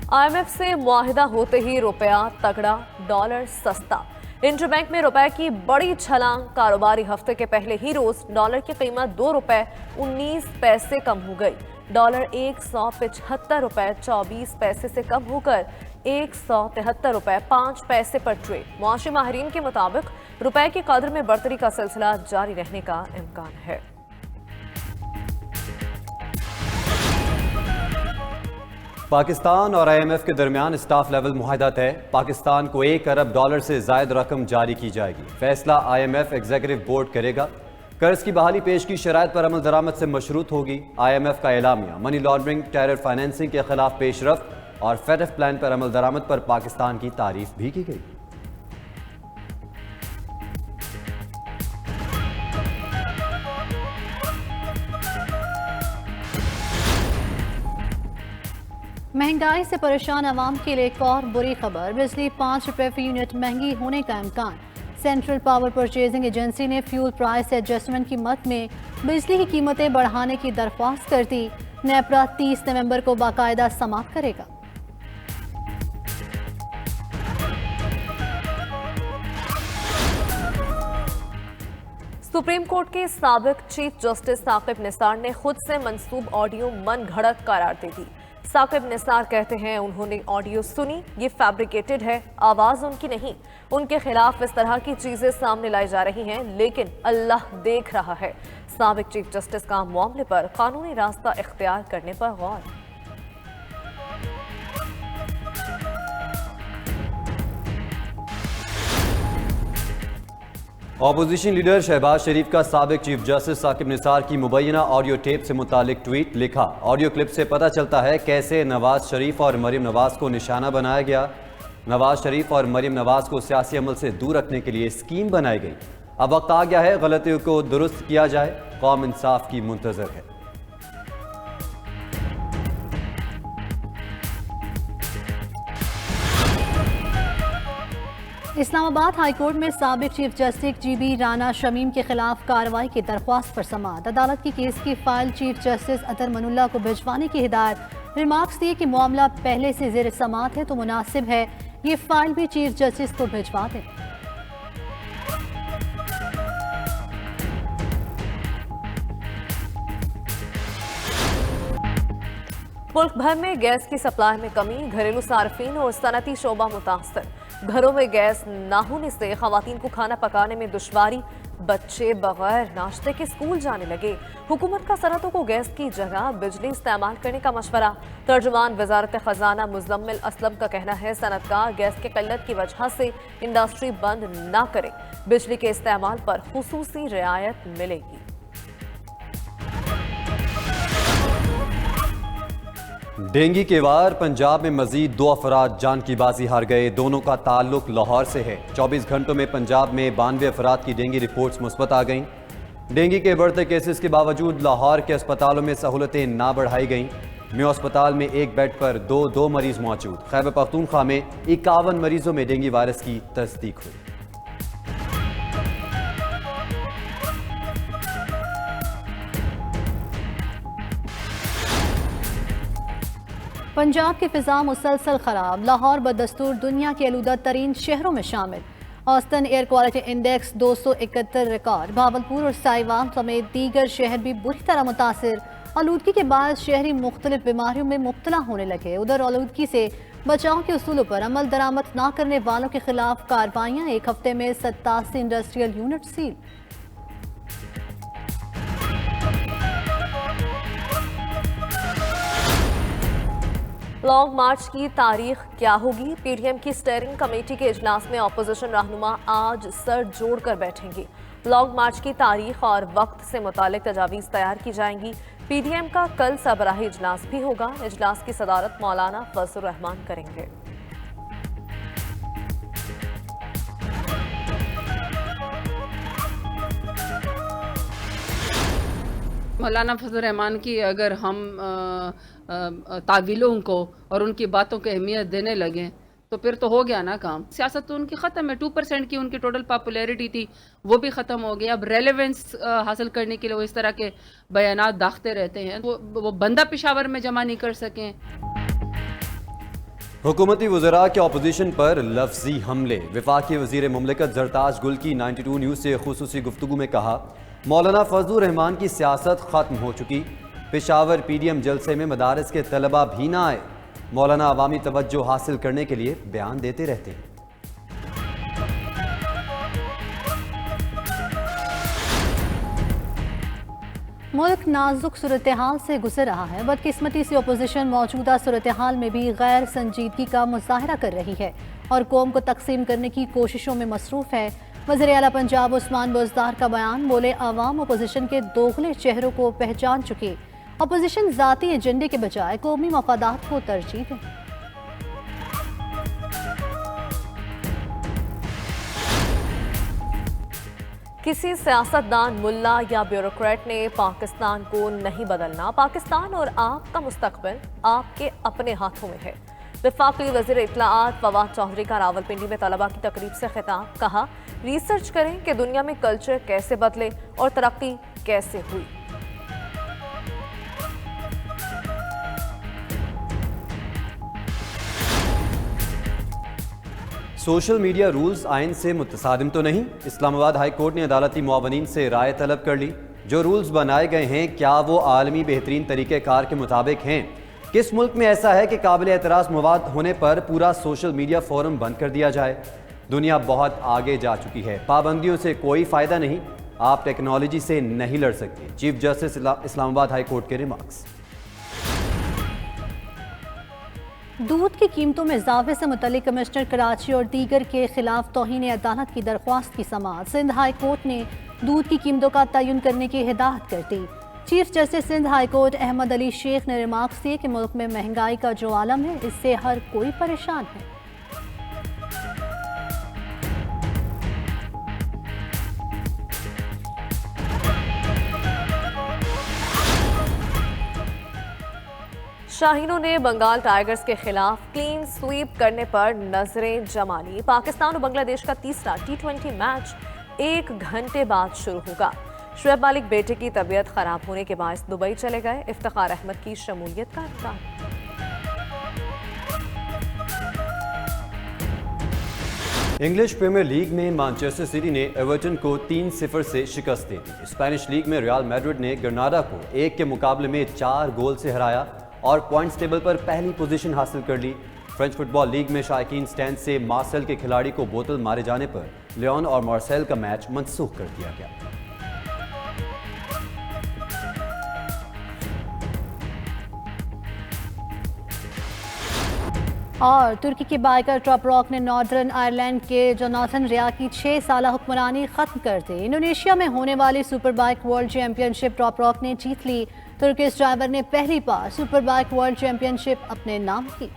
IMF से मुआहिदा होते ही रुपया तगड़ा, डॉलर सस्ता। इंटरबैंक में रुपए की बड़ी छलांग। कारोबारी हफ्ते के पहले ही रोज डॉलर की कीमत 2 रुपए 19 पैसे कम हो गई। डॉलर 175 रुपए 24 पैसे से कम होकर 173 रुपए 5 पैसे पर ट्रेड। मुआशी माहिरीन के मुताबिक रुपए की कदर में बढ़ोतरी का सिलसिला जारी रहने का इम्कान है। पाकिस्तान और IMF के दरमियान स्टाफ लेवल मुआहदा तय। पाकिस्तान को $1 अरब से जायद रकम जारी की जाएगी। फैसला IMF एग्जीक्यूटिव बोर्ड करेगा। कर्ज की बहाली पेश की शराइत पर अमल दरामद से मशरूत होगी। IMF का एलामिया मनी लॉन्ड्रिंग, टेरर फाइनेंसिंग के खिलाफ पेशरफ और FATF प्लान पर अमल दरामद पर पाकिस्तान की तारीफ भी की गई। महंगाई से परेशान आवाम के लिए एक और बुरी खबर। बिजली 5 रुपए फी यूनिट महंगी होने का इम्कान। सेंट्रल पावर परचेजिंग एजेंसी ने फ्यूल प्राइस एडजस्टमेंट की मद में बिजली की कीमतें बढ़ाने की दरख्वास्त कर दी। नेपरा 30 नवंबर को बाकायदा समाप्त करेगा। सुप्रीम कोर्ट के साबिक चीफ जस्टिस साकिब निसार ने खुद से मंसूब ऑडियो मन घड़त करार दे दी। साकिब निसार कहते हैं उन्होंने ऑडियो सुनी, ये फैब्रिकेटेड है, आवाज उनकी नहीं। उनके खिलाफ इस तरह की चीजें सामने लाई जा रही हैं, लेकिन अल्लाह देख रहा है। साबिक चीफ जस्टिस का मामले पर कानूनी रास्ता इख्तियार करने पर गौर। ऑपोजिशन लीडर शहबाज शरीफ का साबिक चीफ जस्टिस साकिब निसार की मुबैना ऑडियो टेप से मुतालिक ट्वीट लिखा। ऑडियो क्लिप से पता चलता है कैसे नवाज शरीफ और मरीम नवाज को निशाना बनाया गया। नवाज शरीफ और मरीम नवाज को सियासी अमल से दूर रखने के लिए स्कीम बनाई गई। अब वक्त आ गया है गलतियों को दुरुस्त किया जाए। कौम इंसाफ की मुंतजर है। इस्लामाबाद हाईकोर्ट में साबिक chief justice GB Rana Shamim के खिलाफ कार्रवाई की दरख्वास्त पर समाअत। अदालत की केस की फाइल चीफ जस्टिस अतर मनुल्लाह को भिजवाने की हिदायत। रिमार्क्स दिए कि मामला पहले से ज़ेर समाअत है तो मुनासिब है ये फाइल भी चीफ जस्टिस को भिजवा दें। मुल्क भर में गैस की सप्लाई में कमी। घरेलू सार्फिन और सनती शोबा मुतासर। घरों में गैस ना होने से खवातीन को खाना पकाने में दुश्वारी। बच्चे बगैर नाश्ते के स्कूल जाने लगे। हुकूमत का सनतों को गैस की जगह बिजली इस्तेमाल करने का मशवरा। तर्जुमान वजारत खजाना मुजम्मिल असलम का कहना है सनतकार गैस की किल्लत की वजह से इंडस्ट्री बंद ना करे। बिजली के इस्तेमाल पर खुसूसी रियायत मिलेगी। डेंगू के वार। पंजाब में मजीद 2 अफराद जान की बाजी हार गए। दोनों का ताल्लुक लाहौर से है। 24 घंटों में पंजाब में 92 अफराद की डेंगू रिपोर्ट्स मुस्बत आ गईं। डेंगू के बढ़ते केसेस के बावजूद लाहौर के अस्पतालों में सहूलतें ना बढ़ाई गईं। म्यो अस्पताल में एक बेड पर दो मरीज मौजूद। खैबर पख्तूनख्वा में 51 मरीजों में डेंगू वायरस की तस्दीक हुई। पंजाब की फिजा मुसलसल खराब। लाहौर बदस्तूर दुनिया के आलूदा तरीन शहरों में शामिल। औसतन air quality index 271 record. Bahawalpur और साहिवाल समेत दीगर शहर भी बुरी तरह मुतासिर। आलूदगी के बाद शहरी मुख्तलिफ बीमारियों में मुब्तला होने लगे। उधर आलूदगी से बचाव के उसूलों पर अमल दरामद न करने वालों के खिलाफ कार्रवाइयाँ। एक हफ्ते में 87 इंडस्ट्रियल यूनिट सील। लॉन्ग मार्च की तारीख क्या होगी? PDM की स्टीयरिंग कमेटी के इजलास में अपोजिशन रहनुमा आज सर जोड़कर बैठेंगे। लॉन्ग मार्च की तारीख और वक्त से मुतालिक तजावीज़ तैयार की जाएंगी। PDM का कल सबराही इजलास भी होगा। इजलास की सदारत मौलाना फजलुर रहमान करेंगे। मौलाना फजलुर रहमान की अगर हम तावीलों को और उनकी बातों को अहमियत देने लगें तो फिर तो हो गया ना काम। सियासत तो उनकी ख़त्म है। 2% की उनकी टोटल पॉपुलैरिटी थी, वो भी ख़त्म हो गई। अब रेलेवेंस हासिल करने के लिए वो इस तरह के बयानात दाखते रहते हैं। वो बंदा पेशावर में जमा नहीं कर सकें। हुकूमती वज़रा के अपोजिशन पर लफ्जी हमले। वफाकी वज़ीर मुमलिकत जरताज गुल की 92 न्यूज़ से खुसूसी गुफ्तगू में कहा, मौलाना फजलुर रहमान की सियासत ख़त्म हो चुकी। पेशावर PDM जलसे में मदारस के तलबा भी ना आए। मौलाना अवामी तवज्जो हासिल करने के लिए बयान देते रहते हैं। मुल्क नाजुक सूरत हाल से गुजर रहा है। बदकिस्मती से अपोजिशन मौजूदा सूरत हाल में भी गैर संजीदगी का मुजाहरा कर रही है और कौम को तकसीम करने की कोशिशों में मसरूफ है। वज़ीर आला पंजाब उस्मान बुज़दार का बयान, बोले अवाम अपोजिशन के दोगले चेहरों को पहचान चुकी। अपोजिशन ज़ाती एजेंडे के बजाय कौमी मफादात को तरजीह दे। किसी सियासतदान, मुल्ला या ब्यूरोक्रेट ने पाकिस्तान को नहीं बदलना। पाकिस्तान और आपका मुस्तकबिल आपके अपने हाथों में है। वफाकी वज़ीर इत्तलाआत फवाद चौधरी का रावलपिंडी में तलबा की तकरीब से खिताब। कहा, रिसर्च करें कि दुनिया में कल्चर कैसे बदले और तरक्की कैसे हुई। सोशल मीडिया रूल्स आइन से मुतसादिम तो नहीं। इस्लामाबाद हाई कोर्ट ने अदालती मुआवनीन से राय तलब कर ली। जो रूल्स बनाए गए हैं, क्या वो आलमी बेहतरीन तरीक़ेकार के मुताबिक हैं? किस मुल्क में ऐसा है कि काबिल एतराज़ मवाद होने पर पूरा सोशल मीडिया फोरम बंद कर दिया जाए? दुनिया बहुत आगे जा चुकी है। पाबंदियों से कोई फ़ायदा नहीं। आप टेक्नोलॉजी से नहीं लड़ सकते। Chief justice Islamabad high court के रिमार्क्स। दूध की कीमतों में इजाफे से मुतल्लिक कमिश्नर कराची और दीगर के खिलाफ तौहीन अदालत की दरख्वास्त की समाअत। सिंध हाई कोर्ट ने दूध की कीमतों का तयन करने की हिदायत कर दी। Chief justice Sindh high court Ahmed Ali Sheikh ने रिमार्क्स दिए कि मुल्क में महंगाई का जो आलम है, इससे हर कोई परेशान है। शाहीनों ने बंगाल टाइगर्स के खिलाफ क्लीन स्वीप करने पर नजरें जमा ली। पाकिस्तान और बांग्लादेश का तीसरा T20 मैच 1 घंटे बाद शुरू होगा। शुएब मालिक बेटे की तबीयत खराब होने के बायस दुबई चले गए। इफ्तिखार अहमद की शमूलियत का इम्कान। इंग्लिश प्रीमियर लीग में मैनचेस्टर सिटी ने एवर्टन को 3-0 से शिकस्त दे दी। स्पेनिश लीग में रियल मैड्रिड ने ग्रेनाडा को 1 के मुकाबले में 4 गोल से हराया और पॉइंट्स टेबल पर पहली पोजीशन हासिल कर ली। फ्रेंच फुटबॉल लीग में शायकीन स्टैंड से मार्सेल के खिलाड़ी को बोतल मारे जाने पर लियोन और मार्सेल का मैच मनसूख कर दिया गया। और तुर्की के बाइकर टॉपरॉक ने नॉर्दर्न आयरलैंड के जोनाथन रिया की 6 साला हुक्मरानी खत्म कर दी। इंडोनेशिया में होने वाली सुपरबाइक वर्ल्ड चैंपियनशिप टॉपरॉक ने जीत ली। तुर्किश ड्राइवर ने पहली बार सुपरबाइक वर्ल्ड चैंपियनशिप अपने नाम की।